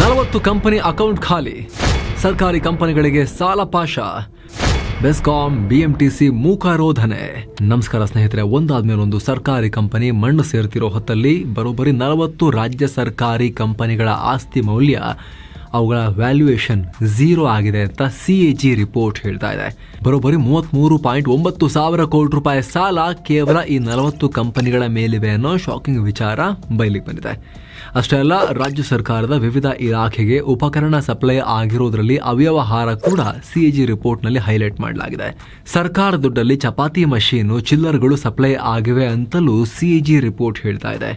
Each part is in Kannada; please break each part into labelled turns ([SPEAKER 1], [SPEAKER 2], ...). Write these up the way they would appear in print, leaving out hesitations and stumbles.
[SPEAKER 1] 40 ಕಂಪನಿ ಅಕೌಂಟ್ ಖಾಲಿ, ಸರ್ಕಾರಿ ಕಂಪನಿಗಳಿಗೆ ಸಾಲ ಪಾಶ, ಬೆಸ್ಕಾಂ ಬಿಎಂಟಿಸಿ ಮೂಕಾರೋಧನೆ. ನಮಸ್ಕಾರ ಸ್ನೇಹಿತರೆ, ಒಂದಾದ್ಮೇಲೆ ಒಂದು ಸರ್ಕಾರಿ ಕಂಪನಿ ಮಣ್ಣು ಸೇರ್ತಿರೋ ಹೊತ್ತಲ್ಲಿ ಬರೋಬ್ಬರಿ 40 ರಾಜ್ಯ ಸರ್ಕಾರಿ ಕಂಪನಿಗಳ ಆಸ್ತಿ ಮೌಲ್ಯ, ಅವುಗಳ ವ್ಯಾಲ್ಯೂಯೇಷನ್ 0 ಆಗಿದೆ ಅಂತ ಸಿಎಜಿ ರಿಪೋರ್ಟ್ ಹೇಳ್ತಾ ಇದೆ. ಬರೋಬ್ಬರಿ 33.9 ಸಾವಿರ ಕೋಟಿ ರೂಪಾಯಿ ಸಾಲ ಕೇವಲ ಈ 40 ಕಂಪನಿಗಳ ಮೇಲಿವೆ ಅನ್ನೋ ಶಾಕಿಂಗ್ ವಿಚಾರ ಬಯಲಿಗೆ ಬಂದಿದೆ. ಅಷ್ಟೇ ಅಲ್ಲ, ರಾಜ್ಯ ಸರ್ಕಾರದ ವಿವಿಧ ಇಲಾಖೆಗೆ ಉಪಕರಣ ಸಪ್ಲೈ ಆಗಿರೋದ್ರಲ್ಲಿ ಅವ್ಯವಹಾರ ಕೂಡ ಸಿಎಜಿ ರಿಪೋರ್ಟ್ ನಲ್ಲಿ ಹೈಲೈಟ್ ಮಾಡಲಾಗಿದೆ. ಸರ್ಕಾರ ದುಡ್ಡಲ್ಲಿ ಚಪಾತಿ ಮಷೀನು, ಚಿಲ್ಲರ್ಗಳು ಸಪ್ಲೈ ಆಗಿವೆ ಅಂತಲೂ ಸಿಎಜಿ ರಿಪೋರ್ಟ್ ಹೇಳ್ತಾ ಇದೆ.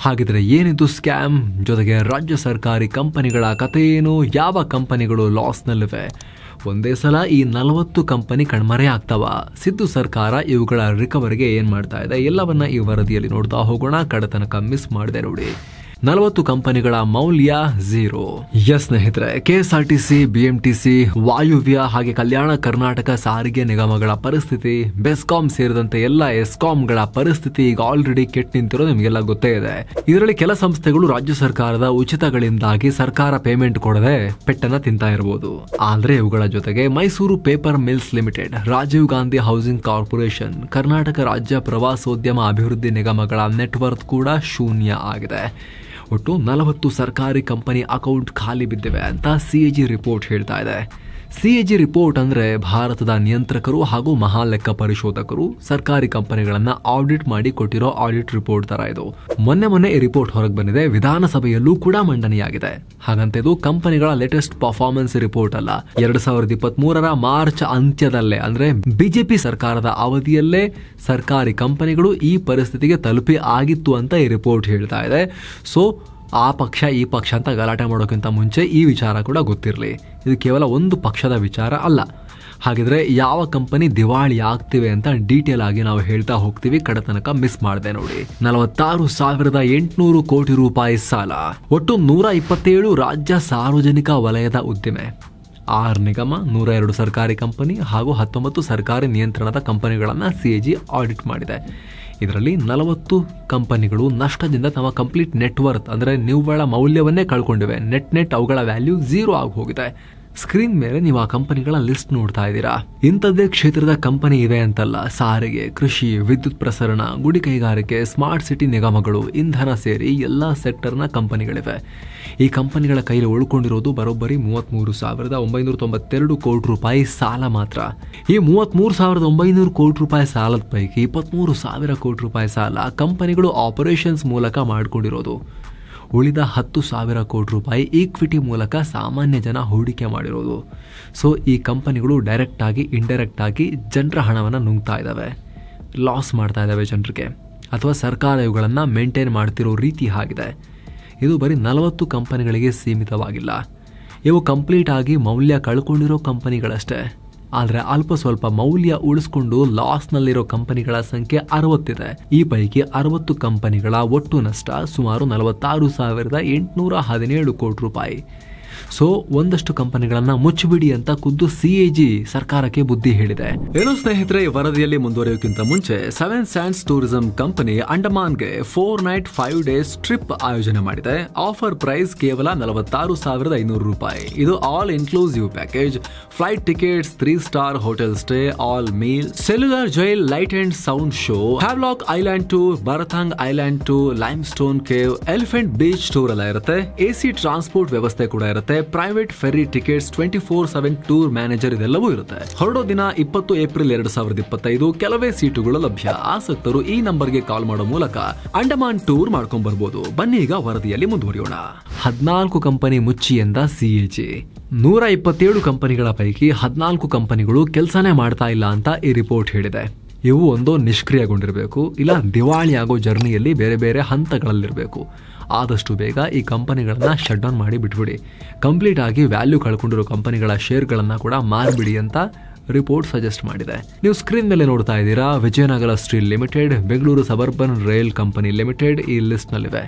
[SPEAKER 1] ಹಾಗಿದ್ರೆ ಏನಿದು ಸ್ಕ್ಯಾಮ್? ಜೊತೆಗೆ ರಾಜ್ಯ ಸರ್ಕಾರಿ ಕಂಪನಿಗಳ ಕಥೆ ಏನು? ಯಾವ ಕಂಪನಿಗಳು ಲಾಸ್ನಲ್ಲಿವೆ? ಒಂದೇ ಸಲ ಈ 40 ಕಂಪನಿ ಕಣ್ಮರೆ ಆಗ್ತಾವ? ಸಿದ್ದು ಸರ್ಕಾರ ಇವುಗಳ ರಿಕವರಿಗೆ ಏನ್ ಮಾಡ್ತಾ ಇದೆ? ಎಲ್ಲವನ್ನ ಈ ವರದಿಯಲ್ಲಿ ನೋಡ್ತಾ ಹೋಗೋಣ. ಕಡತನಕ ಮಿಸ್ ಮಾಡದೆ ನೋಡಿ. 40 ಕಂಪನಿಗಳ ಮೌಲ್ಯ 0. ಎಸ್ ಸ್ನೇಹಿತರೆ, ಕೆಎಸ್ಆರ್ಟಿಸಿ, ಬಿಎಂಟಿಸಿ, ವಾಯುವ್ಯ ಹಾಗೆ ಕಲ್ಯಾಣ ಕರ್ನಾಟಕ ಸಾರಿಗೆ ನಿಗಮಗಳ ಪರಿಸ್ಥಿತಿ, ಬೆಸ್ಕಾಂ ಸೇರಿದಂತೆ ಎಲ್ಲ ಎಸ್ಕಾಂಗಳ ಪರಿಸ್ಥಿತಿ ಈಗ ಆಲ್ರೆಡಿ ಕೆಟ್ಟು ನಿಂತಿರೋದು ನಿಮಗೆಲ್ಲ ಗೊತ್ತೇ ಇದೆ. ಇದರಲ್ಲಿ ಕೆಲ ಸಂಸ್ಥೆಗಳು ರಾಜ್ಯ ಸರ್ಕಾರದ ಉಚಿತಗಳಿಂದಾಗಿ ಸರ್ಕಾರ ಪೇಮೆಂಟ್ ಕೊಡದೆ ಪೆಟ್ಟನ್ನ ತಿಂತಾ ಇರಬಹುದು. ಆದ್ರೆ ಇವುಗಳ ಜೊತೆಗೆ Mysuru paper mills limited, Rajiv Gandhi housing corporation, Karnataka ರಾಜ್ಯ ಪ್ರವಾಸೋದ್ಯಮ ಅಭಿವೃದ್ಧಿ ನಿಗಮಗಳ ನೆಟ್ವರ್ಕ್ ಕೂಡ ಶೂನ್ಯ ಆಗಿದೆ. ಒಟ್ಟು 40 ಸರ್ಕಾರಿ ಕಂಪನಿ ಅಕೌಂಟ್ ಖಾಲಿ ಬಿದ್ದಿವೆ ಅಂತ ಸಿಎಜಿ ರಿಪೋರ್ಟ್ ಹೇಳ್ತಾ ಇದೆ. ಸಿಎಜಿ ರಿಪೋರ್ಟ್ ಅಂದ್ರೆ ಭಾರತದ ನಿಯಂತ್ರಕರು ಹಾಗೂ ಮಹಾ ಲೆಕ್ಕ ಪರಿಶೋಧಕರು ಸರ್ಕಾರಿ ಕಂಪನಿಗಳನ್ನ ಆಡಿಟ್ ಮಾಡಿ ಕೊಟ್ಟಿರೋ ಆಡಿಟ್ ರಿಪೋರ್ಟ್ ತರ ಇದು. ಮೊನ್ನೆ ಈ ರಿಪೋರ್ಟ್ ಹೊರಗೆ ಬಂದಿದೆ, ವಿಧಾನಸಭೆಯಲ್ಲೂ ಕೂಡ ಮಂಡನೆಯಾಗಿದೆ. ಹಾಗಂತ ಇದು ಕಂಪನಿಗಳ ಲೇಟೆಸ್ಟ್ ಪರ್ಫಾರ್ಮೆನ್ಸ್ ರಿಪೋರ್ಟ್ ಅಲ್ಲ. 2023 ಮಾರ್ಚ್ ಅಂತ್ಯದಲ್ಲೇ ಅಂದ್ರೆ ಬಿಜೆಪಿ ಸರ್ಕಾರದ ಅವಧಿಯಲ್ಲೇ ಸರ್ಕಾರಿ ಕಂಪನಿಗಳು ಈ ಪರಿಸ್ಥಿತಿಗೆ ತಲುಪಿ ಆಗಿತ್ತು ಅಂತ ಈ ರಿಪೋರ್ಟ್ ಹೇಳ್ತಾ ಇದೆ. ಸೊ ಆ ಪಕ್ಷ ಈ ಪಕ್ಷ ಅಂತ ಗಲಾಟೆ ಮಾಡೋಕ್ಕಿಂತ ಮುಂಚೆ ಈ ವಿಚಾರ ಕೂಡ ಗೊತ್ತಿರಲಿ. ಇದು ಕೇವಲ ಒಂದು ಪಕ್ಷದ ವಿಚಾರ ಅಲ್ಲ. ಹಾಗಿದ್ರೆ ಯಾವ ಕಂಪನಿ ದಿವಾಳಿ ಆಗ್ತಿವೆ ಅಂತ ಡೀಟೇಲ್ ಆಗಿ ನಾವು ಹೇಳ್ತಾ ಹೋಗ್ತೀವಿ. ಕಡತನಕ ಮಿಸ್ ಮಾಡದೆ ನೋಡಿ. 46,800 ಕೋಟಿ ರೂಪಾಯಿ ಸಾಲ, ಒಟ್ಟು 127 ರಾಜ್ಯ ಸಾರ್ವಜನಿಕ ವಲಯದ ಉದ್ದಿಮೆ, 6 ನಿಗಮ, 102 ಸರ್ಕಾರಿ ಕಂಪನಿ ಹಾಗೂ 19 ಸರ್ಕಾರಿ ನಿಯಂತ್ರಣದ ಕಂಪನಿಗಳನ್ನ ಸಿಎಜಿ ಆಡಿಟ್ ಮಾಡಿದೆ. ಇದರಲ್ಲಿ 40 ಕಂಪನಿಗಳು ನಷ್ಟದಿಂದ ತಮ್ಮ ಕಂಪ್ಲೀಟ್ ನೆಟ್ವರ್ತ್ ಅಂದ್ರೆ ನಿವ್ವಳ ಮೌಲ್ಯವನ್ನೇ ಕಳ್ಕೊಂಡಿವೆ. ನೆಟ್ ಅವುಗಳ ವ್ಯಾಲ್ಯೂ 0 ಆಗಿ ಹೋಗಿದೆ. ಸ್ಕ್ರೀನ್ ಮೇಲೆ ನೀವು ಆ ಕಂಪನಿಗಳ ಲಿಸ್ಟ್ ನೋಡ್ತಾ ಇದ್ದೀರಾ. ಇಂಥದ್ದೇ ಕ್ಷೇತ್ರದ ಕಂಪನಿ ಇದೆ ಅಂತಲ್ಲ, ಸಾರಿಗೆ, ಕೃಷಿ, ವಿದ್ಯುತ್ ಪ್ರಸರಣ, ಗುಡಿ ಕೈಗಾರಿಕೆ, ಸ್ಮಾರ್ಟ್ ಸಿಟಿ ನಿಗಮಗಳು, ಇಂಧನ ಸೇರಿ ಎಲ್ಲಾ ಸೆಕ್ಟರ್ನ ಕಂಪನಿಗಳಿವೆ. ಈ ಕಂಪನಿಗಳ ಕೈಲಿ ಉಳ್ಕೊಂಡಿರೋದು ಬರೋಬ್ಬರಿ 33,992 ಕೋಟಿ ರೂಪಾಯಿ ಸಾಲ ಮಾತ್ರ. ಈ 33,900 ಕೋಟಿ ರೂಪಾಯಿ ಸಾಲದ ಪೈಕಿ 23,000 ಕೋಟಿ ರೂಪಾಯಿ ಸಾಲ ಕಂಪನಿಗಳು ಆಪರೇಷನ್ಸ್ ಮೂಲಕ ಮಾಡ್ಕೊಂಡಿರೋದು. ಉಳಿದ 10,000 ಕೋಟಿ ರೂಪಾಯಿ ಈಕ್ವಿಟಿ ಮೂಲಕ ಸಾಮಾನ್ಯ ಜನ ಹೂಡಿಕೆ ಮಾಡಿರೋದು. ಸೊ ಈ ಕಂಪನಿಗಳು ಡೈರೆಕ್ಟ್ ಆಗಿ ಇಂಡೈರೆಕ್ಟ್ ಆಗಿ ಜನರ ಹಣವನ್ನು ನುಂಗ್ತಾ ಇದ್ದಾವೆ, ಲಾಸ್ ಮಾಡ್ತಾ ಇದ್ದಾವೆ ಜನರಿಗೆ, ಅಥವಾ ಸರ್ಕಾರ ಇವುಗಳನ್ನು ಮೇಂಟೈನ್ ಮಾಡ್ತಿರೋ ರೀತಿ ಆಗಿದೆ. ಇದು ಬರೀ 40 ಕಂಪನಿಗಳಿಗೆ ಸೀಮಿತವಾಗಿಲ್ಲ. ಇವು ಕಂಪ್ಲೀಟ್ ಆಗಿ ಮೌಲ್ಯ ಕಳ್ಕೊಂಡಿರೋ ಕಂಪನಿಗಳಷ್ಟೇ. ಆದರೆ ಅಲ್ಪ ಸ್ವಲ್ಪ ಮೌಲ್ಯ ಉಳಿಸ್ಕೊಂಡು ಲಾಸ್ನಲ್ಲಿರೋ ಕಂಪನಿಗಳ ಸಂಖ್ಯೆ 60 ಇದೆ. ಈ ಪೈಕಿ 60 ಕಂಪನಿಗಳ ಒಟ್ಟು ನಷ್ಟ ಸುಮಾರು 46,817 ಕೋಟಿ ರೂಪಾಯಿ. ಸೊ ಒಂದಷ್ಟು ಕಂಪನಿಗಳನ್ನ ಮುಚ್ಚಿಬಿಡಿ ಅಂತ ಖುದ್ದು ಸಿಎಜಿ ಸರ್ಕಾರಕ್ಕೆ ಬುದ್ಧಿ ಹೇಳಿದೆ. ಏನು ಸ್ನೇಹಿತರೆ, ವರದಿಯಲ್ಲಿ ಮುಂದುವರಿಯೋಕ್ಕಿಂತ ಮುಂಚೆ 7 ಸ್ಯಾಂಡ್ಸ್ ಟೂರಿಸಂ ಕಂಪನಿ ಅಂಡಮಾನ್ಗೆ 4 ನೈಟ್ 5 ಡೇಸ್ ಟ್ರಿಪ್ ಆಯೋಜನೆ ಮಾಡಿದೆ. ಆಫರ್ ಪ್ರೈಸ್ ಕೇವಲ 46,500 ರೂಪಾಯಿ. ಇದು all inclusive package, flight tickets, 3 star hotel stay, all meal, cellular jail, light and sound show, Havelock island tour, Baratang island tour, limestone cave, elephant beach tour ಎಲ್ಲ ಇರುತ್ತೆ. ಎಸಿ ಟ್ರಾನ್ಸ್ಪೋರ್ಟ್ ವ್ಯವಸ್ಥೆ ಕೂಡ ಇರುತ್ತೆ. Private ferry tickets, 24/7 tour manager ಇದೆಲ್ಲವೂ ಇರುತ್ತೆ. ಹೊರಡೋ ದಿನ 20 ಏಪ್ರಿಲ್ 2025. ಕೆಲವೇ ಸೀಟುಗಳು ಲಭ್ಯ. ಆಸಕ್ತರು ಈ ನಂಬರ್ಗೆ ಕಾಲ್ ಮಾಡೋ ಮೂಲಕ ಅಂಡಮಾನ್ ಟೂರ್ ಮಾಡ್ಕೊಂಡ್ ಬರ್ಬೋದು. ಬನ್ನಿ ಈಗ ವರದಿಯಲ್ಲಿ ಮುಂದುವರಿಯೋಣ. 14 ಕಂಪನಿ ಮುಚ್ಚಿ ಎಂದ ಸಿಎಜಿ. 127 ಕಂಪನಿಗಳ ಪೈಕಿ 14 ಕಂಪನಿಗಳು ಕೆಲಸನೇ ಮಾಡ್ತಾ ಇಲ್ಲ ಅಂತ ಈ ರಿಪೋರ್ಟ್ ಹೇಳಿದೆ. ಇವು ಒಂದೋ ನಿಷ್ಕ್ರಿಯಗೊಂಡಿರಬೇಕು, ಇಲ್ಲ ದಿವಾಳಿ ಆಗೋ ಜರ್ನಿಯಲ್ಲಿ ಬೇರೆ ಬೇರೆ ಹಂತಗಳಲ್ಲಿರಬೇಕು. ಆದಷ್ಟು ಬೇಗ ಈ ಕಂಪನಿಗಳನ್ನ ಶಟ್ ಡೌನ್ ಮಾಡಿ ಬಿಟ್ಬಿಡಿ. ಕಂಪ್ಲೀಟ್ ಆಗಿ ವ್ಯಾಲ್ಯೂ ಕಳ್ಕೊಂಡಿರೋ ಕಂಪನಿಗಳ ಶೇರ್ಗಳನ್ನ ಕೂಡ ಮಾರ್ಬಿಡಿ ಅಂತ ರಿಪೋರ್ಟ್ ಸಜೆಸ್ಟ್ ಮಾಡಿದೆ. ನೀವು ಸ್ಕ್ರೀನ್ ಮೇಲೆ ನೋಡ್ತಾ ಇದ್ದೀರಾ. Vijayanagara steel limited, Bengaluru suburban rail company limited ಈ ಲಿಸ್ಟ್ ನಲ್ಲಿವೆ.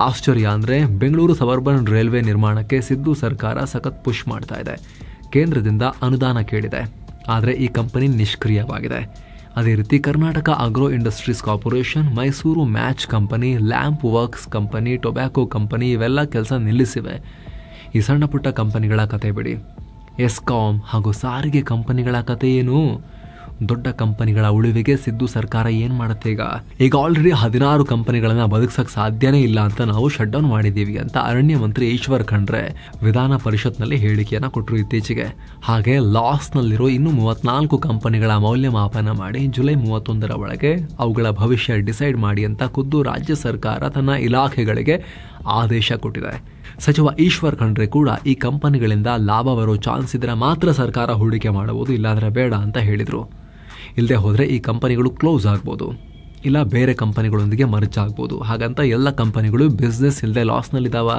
[SPEAKER 1] ಆಶ್ಚರ್ಯ ಅಂದ್ರೆ ಬೆಂಗಳೂರು ಸಬರ್ಬನ್ ರೈಲ್ವೆ ನಿರ್ಮಾಣಕ್ಕೆ ಸಿದ್ದು ಸರ್ಕಾರ ಸಖತ್ ಪುಷ್ ಮಾಡ್ತಾ ಇದೆ. ಕೇಂದ್ರದಿಂದ ಅನುದಾನ ಕೇಳಿದೆ, ಆದರೆ ಈ ಕಂಪನಿ ನಿಷ್ಕ್ರಿಯವಾಗಿದೆ. ಅದೇ ರೀತಿ Karnataka agro industries corporation, Mysuru match company, lamp works company, tobacco company ಇವೆಲ್ಲ ಕೆಲಸ ನಿಲ್ಲಿಸಿವೆ. ಈ ಸಣ್ಣ ಪುಟ್ಟ ಕಂಪನಿಗಳ ಕತೆ ಬಿಡಿ, ಎಸ್ಕಾಂ ಹಾಗೂ ಸಾರಿಗೆ ಕಂಪನಿಗಳ ಕತೆ ಏನು? ದೊಡ್ಡ ಕಂಪನಿಗಳ ಉಳಿವಿಗೆ ಸಿದ್ದು ಸರ್ಕಾರ ಏನ್ ಮಾಡುತ್ತೆ? ಈಗ ಆಲ್ರೆಡಿ 16 ಕಂಪನಿಗಳನ್ನ ಬದುಕ್ಸಕ್ ಸಾಧ್ಯನೇ ಇಲ್ಲ ಅಂತ ನಾವು ಶಟ್ ಡೌನ್ ಮಾಡಿದೀವಿ ಅಂತ ಅರಣ್ಯ ಮಂತ್ರಿ ಈಶ್ವರ್ ಖಂಡ್ರೆ ವಿಧಾನ ಪರಿಷತ್ನಲ್ಲಿ ಹೇಳಿಕೆಯನ್ನ ಕೊಟ್ಟರು ಇತ್ತೀಚೆಗೆ. ಹಾಗೆ ಲಾಸ್ ನಲ್ಲಿರೋ ಇನ್ನು 34 ಕಂಪನಿಗಳ ಮೌಲ್ಯಮಾಪನ ಮಾಡಿ ಜುಲೈ 31ರ ಒಳಗೆ ಅವುಗಳ ಭವಿಷ್ಯ ಡಿಸೈಡ್ ಮಾಡಿ ಅಂತ ಖುದ್ದು ರಾಜ್ಯ ಸರ್ಕಾರ ತನ್ನ ಇಲಾಖೆಗಳಿಗೆ ಆದೇಶ ಕೊಟ್ಟಿದೆ. ಸಚಿವ ಈಶ್ವರ್ ಖಂಡ್ರೆ ಕೂಡ ಈ ಕಂಪನಿಗಳಿಂದ ಲಾಭ ಬರೋ ಚಾನ್ಸ್ ಇದ್ರೆ ಮಾತ್ರ ಸರ್ಕಾರ ಹೂಡಿಕೆ ಮಾಡಬಹುದು, ಇಲ್ಲಾಂದ್ರೆ ಬೇಡ ಅಂತ ಹೇಳಿದ್ರು. ಇಲ್ಲದೆ ಹೋದರೆ ಈ ಕಂಪನಿಗಳು ಕ್ಲೋಸ್ ಆಗ್ಬೋದು, ಇಲ್ಲ ಬೇರೆ ಕಂಪನಿಗಳೊಂದಿಗೆ ಮರ್ಜ್ ಆಗ್ಬೋದು. ಹಾಗಂತ ಎಲ್ಲ ಕಂಪನಿಗಳು ಬಿಸ್ನೆಸ್ ಇಲ್ಲದೆ ಲಾಸ್ನಲ್ಲಿದ್ದಾವ?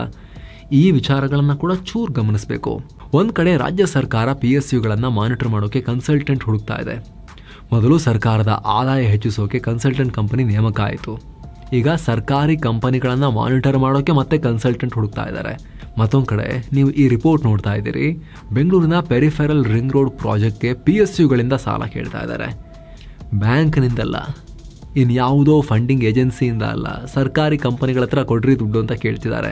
[SPEAKER 1] ಈ ವಿಚಾರಗಳನ್ನು ಕೂಡ ಚೂರು ಗಮನಿಸಬೇಕು. ಒಂದು ಕಡೆ ರಾಜ್ಯ ಸರ್ಕಾರ PSUಗಳನ್ನು ಮಾನಿಟರ್ ಮಾಡೋಕೆ ಕನ್ಸಲ್ಟೆಂಟ್ ಹುಡುಕ್ತಾ ಇದೆ. ಮೊದಲು ಸರ್ಕಾರದ ಆದಾಯ ಹೆಚ್ಚಿಸೋಕೆ ಕನ್ಸಲ್ಟೆಂಟ್ ಕಂಪನಿ ನೇಮಕ ಆಯಿತು. ಈಗ ಸರ್ಕಾರಿ ಕಂಪನಿಗಳನ್ನು ಮಾನಿಟರ್ ಮಾಡೋಕೆ ಮತ್ತೆ ಕನ್ಸಲ್ಟೆಂಟ್ ಹುಡುಕ್ತಾ ಇದ್ದಾರೆ. ಮತ್ತೊಂದು ಕಡೆ ನೀವು ಈ ರಿಪೋರ್ಟ್ ನೋಡ್ತಾ ಇದ್ದೀರಿ, ಬೆಂಗಳೂರಿನ ಪೆರಿಫೆರಲ್ ರಿಂಗ್ ರೋಡ್ ಪ್ರಾಜೆಕ್ಟ್ಗೆ PSUಗಳಿಂದ ಸಾಲ ಕೇಳ್ತಾ ಇದ್ದಾರೆ. ಬ್ಯಾಂಕ್ನಿಂದಲ್ಲ, ಇನ್ಯಾವುದೋ ಫಂಡಿಂಗ್ ಏಜೆನ್ಸಿಯಿಂದ ಅಲ್ಲ, ಸರ್ಕಾರಿ ಕಂಪನಿಗಳ ಹತ್ರ ಕೊಡ್ರಿ ದುಡ್ಡು ಅಂತ ಕೇಳ್ತಿದ್ದಾರೆ.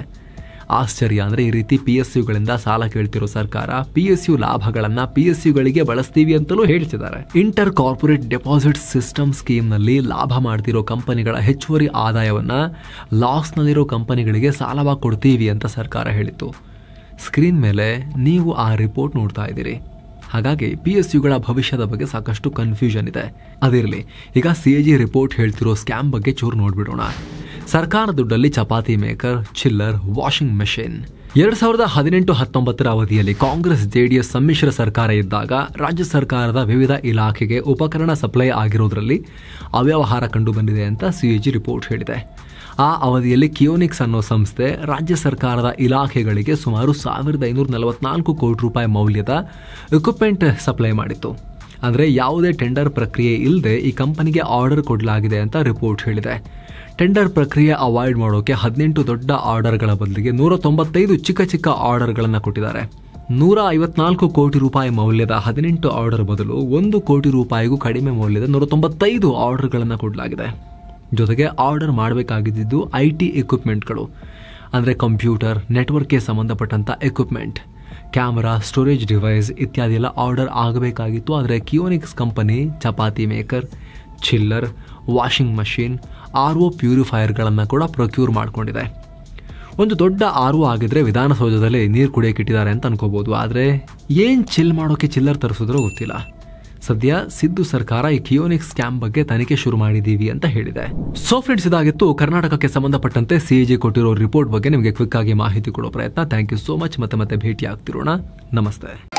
[SPEAKER 1] ಆಶ್ಚರ್ಯ ಅಂದರೆ ಈ ರೀತಿ PSUಗಳಿಂದ ಸಾಲ ಕೇಳ್ತಿರೋ ಸರ್ಕಾರ PSU ಲಾಭಗಳನ್ನು PSUಗಳಿಗೆ ಬಳಸ್ತೀವಿ ಅಂತಲೂ ಹೇಳ್ತಿದ್ದಾರೆ. ಇಂಟರ್ ಕಾರ್ಪೊರೇಟ್ ಡೆಪಾಸಿಟ್ ಸಿಸ್ಟಮ್ ಸ್ಕೀಮ್ನಲ್ಲಿ ಲಾಭ ಮಾಡ್ತಿರೋ ಕಂಪನಿಗಳ ಹೆಚ್ಚುವರಿ ಆದಾಯವನ್ನ ಲಾಸ್ನಲ್ಲಿರೋ ಕಂಪನಿಗಳಿಗೆ ಸಾಲವಾಗಿ ಕೊಡ್ತೀವಿ ಅಂತ ಸರ್ಕಾರ ಹೇಳಿತ್ತು. ಸ್ಕ್ರೀನ್ ಮೇಲೆ ನೀವು ಆ ರಿಪೋರ್ಟ್ ನೋಡ್ತಾ ಇದ್ದೀರಿ. ಹಾಗಾಗಿ PSUಗಳ ಭವಿಷ್ಯದ ಬಗ್ಗೆ ಸಾಕಷ್ಟು ಕನ್ಫ್ಯೂಷನ್ ಇದೆ. ಅದಿರಲಿ, ಈಗ CAG ರಿಪೋರ್ಟ್ ಹೇಳ್ತಿರೋ ಸ್ಕ್ಯಾಮ್ ಬಗ್ಗೆ ಚೂರು ನೋಡ್ಬಿಡೋಣ. ಸರ್ಕಾರ ದುಡ್ಡಲ್ಲಿ ಚಪಾತಿ ಮೇಕರ್, ಚಿಲ್ಲರ್, ವಾಷಿಂಗ್ ಮೆಷಿನ್. 2018-19 ಅವಧಿಯಲ್ಲಿ ಕಾಂಗ್ರೆಸ್ JDS ಸಮ್ಮಿಶ್ರ ಸರ್ಕಾರ ಇದ್ದಾಗ ರಾಜ್ಯ ಸರ್ಕಾರದ ವಿವಿಧ ಇಲಾಖೆಗೆ ಉಪಕರಣ ಸಪ್ಲೈ ಆಗಿರೋದ್ರಲ್ಲಿ ಅವ್ಯವಹಾರ ಕಂಡು ಬಂದಿದೆ ಅಂತ CAG ರಿಪೋರ್ಟ್ ಹೇಳಿದೆ. ಆ ಅವಧಿಯಲ್ಲಿ ಕಿಯೋನಿಕ್ಸ್ ಅನ್ನೋ ಸಂಸ್ಥೆ ರಾಜ್ಯ ಸರ್ಕಾರದ ಇಲಾಖೆಗಳಿಗೆ ಸುಮಾರು 1544 ಕೋಟಿ ರೂಪಾಯಿ ಮೌಲ್ಯದ ಎಕ್ವಿಪ್ಮೆಂಟ್ ಸಪ್ಲೈ ಮಾಡಿತ್ತು. ಅಂದರೆ ಯಾವುದೇ ಟೆಂಡರ್ ಪ್ರಕ್ರಿಯೆ ಇಲ್ಲದೆ ಈ ಕಂಪನಿಗೆ ಆರ್ಡರ್ ಕೊಡಲಾಗಿದೆ ಅಂತ ರಿಪೋರ್ಟ್ ಹೇಳಿದೆ. ಟೆಂಡರ್ ಪ್ರಕ್ರಿಯೆ ಅವಾಯ್ಡ್ ಮಾಡೋಕೆ 18 ದೊಡ್ಡ ಆರ್ಡರ್ಗಳ ಬದಲಿಗೆ 195 ಚಿಕ್ಕ ಚಿಕ್ಕ ಆರ್ಡರ್ಗಳನ್ನು ಕೊಟ್ಟಿದ್ದಾರೆ. 154 ಕೋಟಿ ರೂಪಾಯಿ ಮೌಲ್ಯದ 18 ಆರ್ಡರ್ ಬದಲು 1 ಕೋಟಿ ರೂಪಾಯಿಗೂ ಕಡಿಮೆ ಮೌಲ್ಯದ 195 ಆರ್ಡರ್ಗಳನ್ನು ಕೊಡಲಾಗಿದೆ. ಜೊತೆಗೆ ಆರ್ಡರ್ ಮಾಡಬೇಕಾಗಿದ್ದು IT ಎಕ್ವಿಪ್ಮೆಂಟ್ಗಳು, ಅಂದರೆ ಕಂಪ್ಯೂಟರ್, ನೆಟ್ವರ್ಕ್ಗೆ ಸಂಬಂಧಪಟ್ಟಂಥ ಎಕ್ವಿಪ್ಮೆಂಟ್, ಕ್ಯಾಮರಾ, ಸ್ಟೋರೇಜ್ ಡಿವೈಸ್ ಇತ್ಯಾದಿ ಎಲ್ಲ ಆರ್ಡರ್ ಆಗಬೇಕಾಗಿತ್ತು. ಆದರೆ ಕಿಯೋನಿಕ್ಸ್ ಕಂಪನಿ ಚಪಾತಿ ಮೇಕರ್, ಚಿಲ್ಲರ್, ವಾಷಿಂಗ್ ಮಷಿನ್, RO ಪ್ಯೂರಿಫೈಯರ್ಗಳನ್ನು ಕೂಡ ಪ್ರೊಕ್ಯೂರ್ ಮಾಡ್ಕೊಂಡಿದೆ. ಒಂದು ದೊಡ್ಡ RO ಆಗಿದ್ರೆ ವಿಧಾನಸೌಧದಲ್ಲಿ ನೀರು ಕುಡಿಯೋಕೆ ಇಟ್ಟಿದ್ದಾರೆ ಅಂತ ಅನ್ಕೋಬಹುದು. ಆದರೆ ಏನು ಚಿಲ್ ಮಾಡೋಕೆ ಚಿಲ್ಲರ್ ತರಿಸಿದ್ರೂ ಗೊತ್ತಿಲ್ಲ. ಸದ್ಯ ಸಿದ್ದು ಸರ್ಕಾರ ಈ ಕಿಯೋನಿಕ್ಸ್ ಸ್ಕ್ಯಾಮ್ ಬಗ್ಗೆ ತನಿಖೆ ಶುರು ಮಾಡಿದೀವಿ ಅಂತ ಹೇಳಿದೆ. ಸೊ ಫ್ರೆಂಡ್ಸ್, ಇದಾಗಿತ್ತು ಕರ್ನಾಟಕಕ್ಕೆ ಸಂಬಂಧಪಟ್ಟಂತೆ CAG ಕೊಟ್ಟಿರೋ ರಿಪೋರ್ಟ್ ಬಗ್ಗೆ ನಿಮಗೆ ಕ್ವಿಕ್ ಆಗಿ ಮಾಹಿತಿ ಕೊಡೋ ಪ್ರಯತ್ನ. Thank you so much. ಮತ್ತೆ ಭೇಟಿ ಆಗ್ತಿರೋಣ. ನಮಸ್ತೆ.